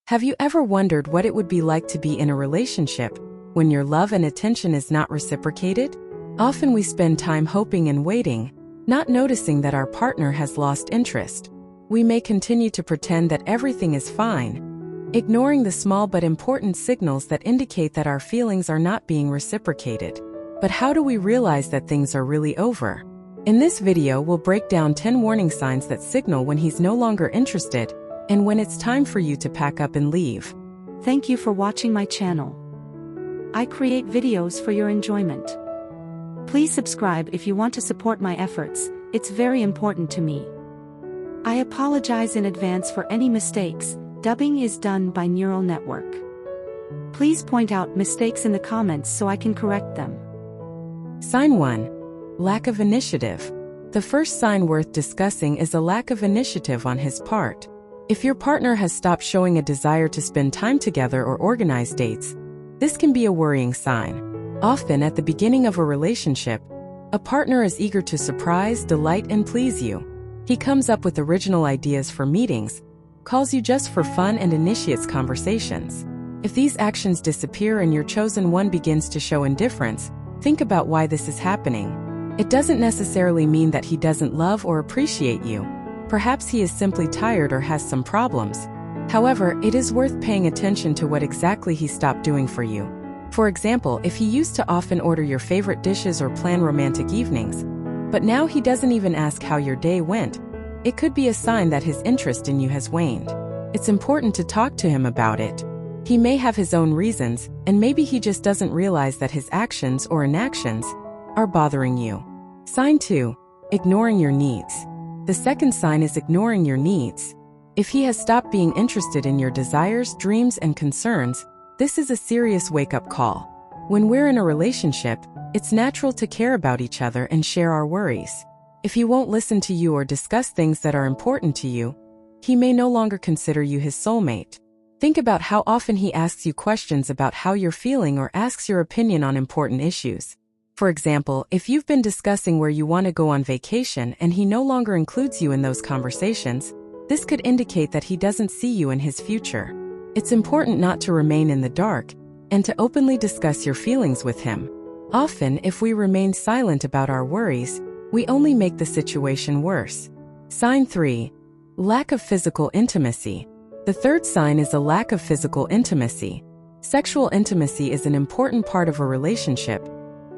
Have you ever wondered what it would be like to be in a relationship when your love and attention is not reciprocated? Often we spend time hoping and waiting, not noticing that our partner has lost interest. We may continue to pretend that everything is fine, ignoring the small but important signals that indicate that our feelings are not being reciprocated. But how do we realize that things are really over? In this video, we'll break down 10 warning signs that signal when he's no longer interested and when it's time for you to pack up and leave. Thank you for watching my channel. I create videos for your enjoyment. Please subscribe if you want to support my efforts, it's very important to me. I apologize in advance for any mistakes, dubbing is done by neural network. Please point out mistakes in the comments so I can correct them. Sign 1. Lack of initiative. The first sign worth discussing is a lack of initiative on his part. If your partner has stopped showing a desire to spend time together or organize dates, this can be a worrying sign. Often at the beginning of a relationship, a partner is eager to surprise, delight, and please you. He comes up with original ideas for meetings, calls you just for fun, and initiates conversations. If these actions disappear and your chosen one begins to show indifference, think about why this is happening. It doesn't necessarily mean that he doesn't love or appreciate you. Perhaps he is simply tired or has some problems. However, it is worth paying attention to what exactly he stopped doing for you. For example, if he used to often order your favorite dishes or plan romantic evenings, but now he doesn't even ask how your day went, it could be a sign that his interest in you has waned. It's important to talk to him about it. He may have his own reasons, and maybe he just doesn't realize that his actions or inactions are bothering you. Sign 2. Ignoring your needs. The second sign is ignoring your needs. If he has stopped being interested in your desires, dreams, and concerns, this is a serious wake-up call. When we're in a relationship, it's natural to care about each other and share our worries. If he won't listen to you or discuss things that are important to you, he may no longer consider you his soulmate. Think about how often he asks you questions about how you're feeling or asks your opinion on important issues. For example, if you've been discussing where you want to go on vacation and he no longer includes you in those conversations, this could indicate that he doesn't see you in his future. It's important not to remain in the dark and to openly discuss your feelings with him. Often, if we remain silent about our worries, we only make the situation worse. Sign 3. Lack of physical intimacy. The third sign is a lack of physical intimacy. Sexual intimacy is an important part of a relationship,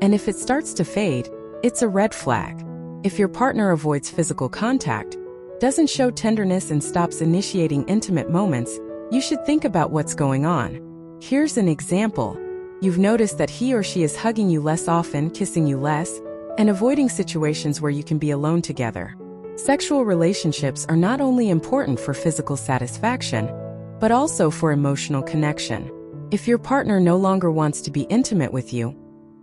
and if it starts to fade, it's a red flag. If your partner avoids physical contact, doesn't show tenderness, and stops initiating intimate moments, you should think about what's going on. Here's an example. You've noticed that he or she is hugging you less often, kissing you less, and avoiding situations where you can be alone together. Sexual relationships are not only important for physical satisfaction, but also for emotional connection. If your partner no longer wants to be intimate with you,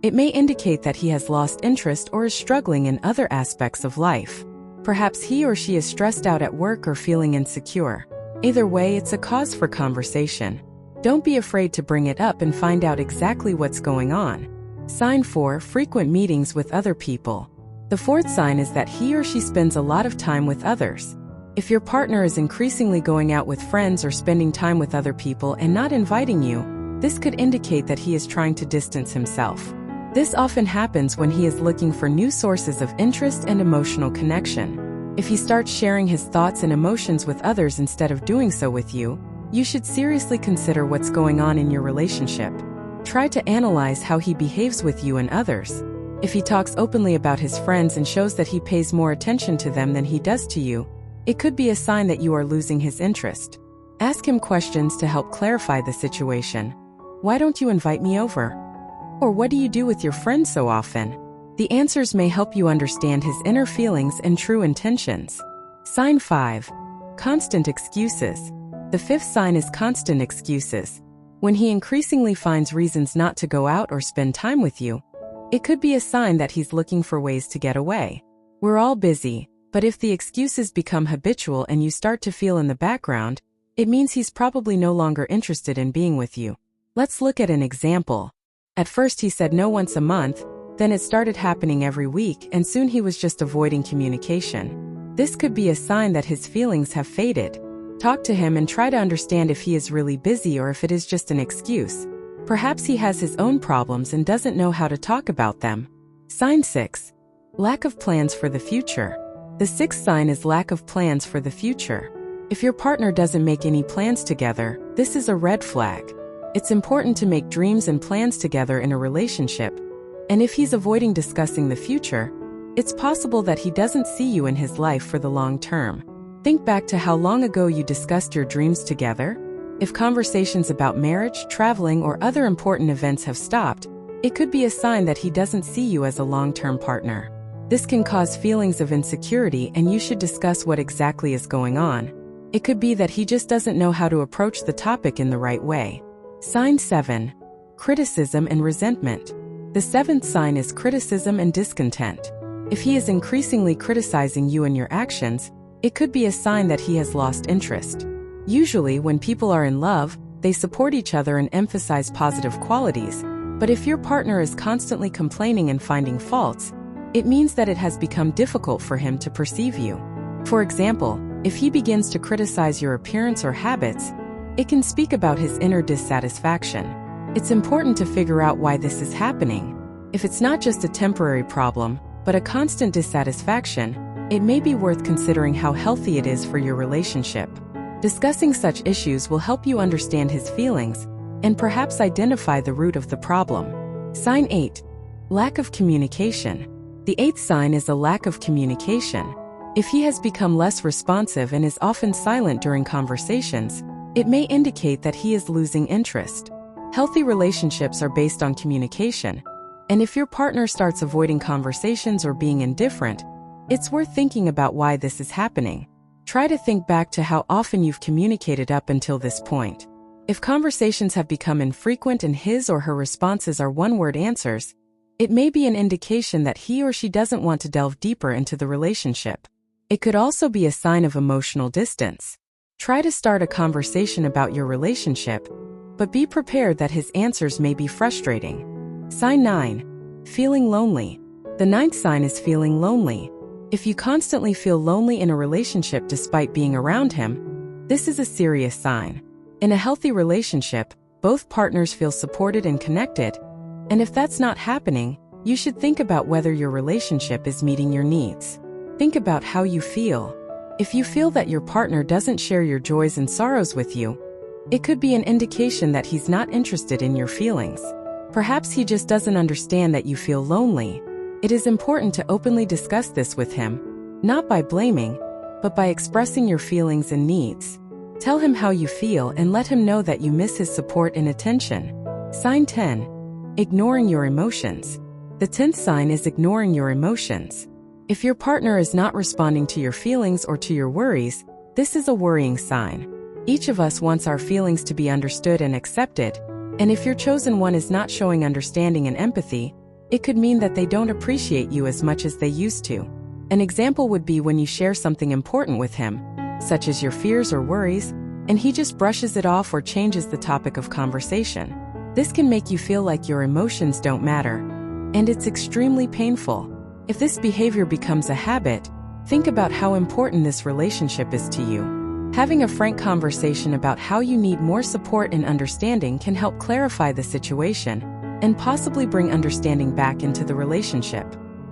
it may indicate that he has lost interest or is struggling in other aspects of life. Perhaps he or she is stressed out at work or feeling insecure. Either way, it's a cause for conversation. Don't be afraid to bring it up and find out exactly what's going on. Sign 4. Frequent meetings with other people. The fourth sign is that he or she spends a lot of time with others. If your partner is increasingly going out with friends or spending time with other people and not inviting you, this could indicate that he is trying to distance himself. This often happens when he is looking for new sources of interest and emotional connection. If he starts sharing his thoughts and emotions with others instead of doing so with you, you should seriously consider what's going on in your relationship. Try to analyze how he behaves with you and others. If he talks openly about his friends and shows that he pays more attention to them than he does to you, it could be a sign that you are losing his interest. Ask him questions to help clarify the situation. Why don't you invite me over? Or what do you do with your friends so often? The answers may help you understand his inner feelings and true intentions. Sign 5. Constant excuses. The fifth sign is constant excuses. When he increasingly finds reasons not to go out or spend time with you, it could be a sign that he's looking for ways to get away. We're all busy, but if the excuses become habitual and you start to feel in the background, it means he's probably no longer interested in being with you. Let's look at an example. At first he said no once a month, then it started happening every week, and soon he was just avoiding communication. This could be a sign that his feelings have faded. Talk to him and try to understand if he is really busy or if it is just an excuse. Perhaps he has his own problems and doesn't know how to talk about them. Sign 6. Lack of plans for the future. The sixth sign is lack of plans for the future. If your partner doesn't make any plans together, this is a red flag. It's important to make dreams and plans together in a relationship. And if he's avoiding discussing the future, it's possible that he doesn't see you in his life for the long term. Think back to how long ago you discussed your dreams together. If conversations about marriage, traveling, or other important events have stopped, it could be a sign that he doesn't see you as a long-term partner. This can cause feelings of insecurity, and you should discuss what exactly is going on. It could be that he just doesn't know how to approach the topic in the right way. Sign 7. Criticism and resentment. The seventh sign is criticism and discontent. If he is increasingly criticizing you and your actions, it could be a sign that he has lost interest. Usually, when people are in love, they support each other and emphasize positive qualities. But if your partner is constantly complaining and finding faults, it means that it has become difficult for him to perceive you. For example, if he begins to criticize your appearance or habits, it can speak about his inner dissatisfaction. It's important to figure out why this is happening. If it's not just a temporary problem, but a constant dissatisfaction, it may be worth considering how healthy it is for your relationship. Discussing such issues will help you understand his feelings and perhaps identify the root of the problem. Sign 8. Lack of communication. The eighth sign is a lack of communication. If he has become less responsive and is often silent during conversations, it may indicate that he is losing interest. Healthy relationships are based on communication, and if your partner starts avoiding conversations or being indifferent, it's worth thinking about why this is happening. Try to think back to how often you've communicated up until this point. If conversations have become infrequent and his or her responses are one-word answers, it may be an indication that he or she doesn't want to delve deeper into the relationship. It could also be a sign of emotional distance. Try to start a conversation about your relationship, but be prepared that his answers may be frustrating. Sign 9. Feeling lonely. The ninth sign is feeling lonely. If you constantly feel lonely in a relationship despite being around him, this is a serious sign. In a healthy relationship, both partners feel supported and connected, and if that's not happening, you should think about whether your relationship is meeting your needs. Think about how you feel. If you feel that your partner doesn't share your joys and sorrows with you, it could be an indication that he's not interested in your feelings. Perhaps he just doesn't understand that you feel lonely. It is important to openly discuss this with him, not by blaming, but by expressing your feelings and needs. Tell him how you feel and let him know that you miss his support and attention. Sign 10. Ignoring your emotions. The 10th sign is ignoring your emotions. If your partner is not responding to your feelings or to your worries, this is a worrying sign. Each of us wants our feelings to be understood and accepted, and if your chosen one is not showing understanding and empathy, it could mean that they don't appreciate you as much as they used to. An example would be when you share something important with him, such as your fears or worries, and he just brushes it off or changes the topic of conversation. This can make you feel like your emotions don't matter, and it's extremely painful. If this behavior becomes a habit, think about how important this relationship is to you. Having a frank conversation about how you need more support and understanding can help clarify the situation and possibly bring understanding back into the relationship.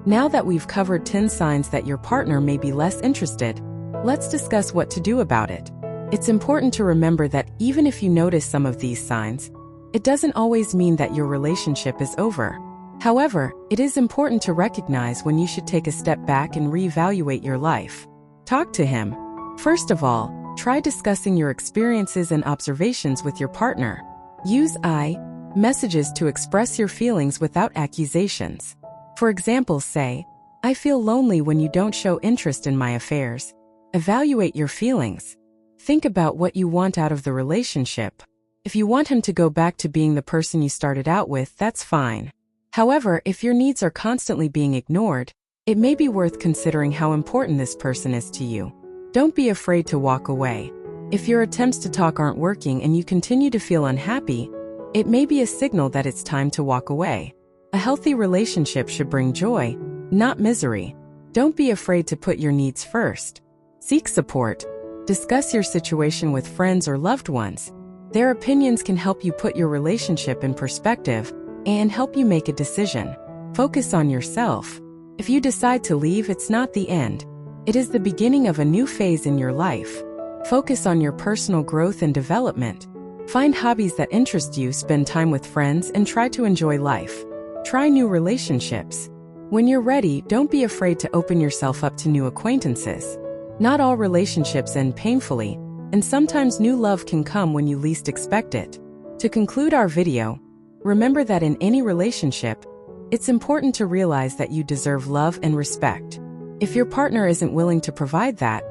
Now that we've covered 10 signs that your partner may be less interested, let's discuss what to do about it. It's important to remember that even if you notice some of these signs, it doesn't always mean that your relationship is over. However, it is important to recognize when you should take a step back and reevaluate your life. Talk to him. First of all, try discussing your experiences and observations with your partner. Use I messages to express your feelings without accusations. For example, say, "I feel lonely when you don't show interest in my affairs." Evaluate your feelings. Think about what you want out of the relationship. If you want him to go back to being the person you started out with, that's fine. However, if your needs are constantly being ignored, it may be worth considering how important this person is to you. Don't be afraid to walk away. If your attempts to talk aren't working and you continue to feel unhappy, it may be a signal that it's time to walk away. A healthy relationship should bring joy, not misery. Don't be afraid to put your needs first. Seek support. Discuss your situation with friends or loved ones. Their opinions can help you put your relationship in perspective and help you make a decision. Focus on yourself. If you decide to leave, it's not the end. It is the beginning of a new phase in your life. Focus on your personal growth and development. Find hobbies that interest you, spend time with friends, and try to enjoy life. Try new relationships. When you're ready, don't be afraid to open yourself up to new acquaintances. Not all relationships end painfully, and sometimes new love can come when you least expect it. To conclude our video, remember that in any relationship, it's important to realize that you deserve love and respect. If your partner isn't willing to provide that,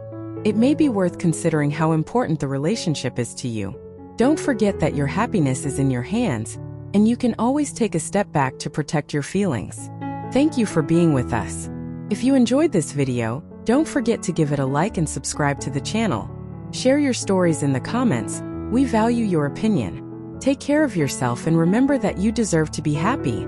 it may be worth considering how important the relationship is to you. Don't forget that your happiness is in your hands, and you can always take a step back to protect your feelings. Thank you for being with us. If you enjoyed this video, don't forget to give it a like and subscribe to the channel. Share your stories in the comments. We value your opinion. Take care of yourself and remember that you deserve to be happy.